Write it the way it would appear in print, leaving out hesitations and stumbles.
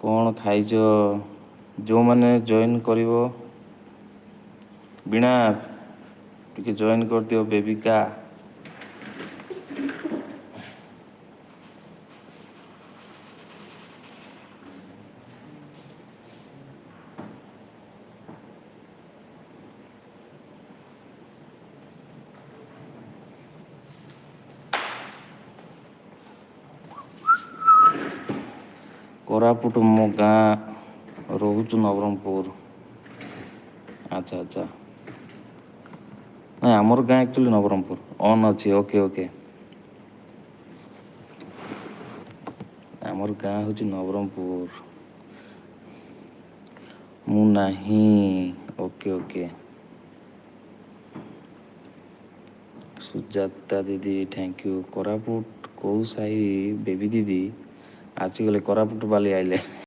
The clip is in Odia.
କ'ଣ ଖାଇଛ? ଯେଉଁମାନେ ଜଏନ୍ କରିବ ବୀଣା ଟିକେ ଜଏନ୍ କରିଦିଅ ବେବିକା। କୋରାପୁଟ ମୋ ଗାଁ, ରହୁଛୁ ନବରଙ୍ଗପୁର। ଆଚ୍ଛା ଆଚ୍ଛା। ନାଇଁ ଆମର ଗାଁ ଆକ୍ଚୁଆଲି ନବରଙ୍ଗପୁର। ଅନ୍ ଅଛି, ଓକେ ଓକେ। ଆମର ଗାଁ ହେଉଛି ନବରଙ୍ଗପୁର। ମୁଁ ନାହିଁ, ଓକେ ଓକେ। ସୁଜାତା ଦିଦି ଥ୍ୟାଙ୍କ ୟୁ। କୋରାପୁଟ କେଉଁ ସାହି ବେବି ଦିଦି? ଆସିଗଲେ କୋରାପୁଟ ବାଲି ଆଇଲେ।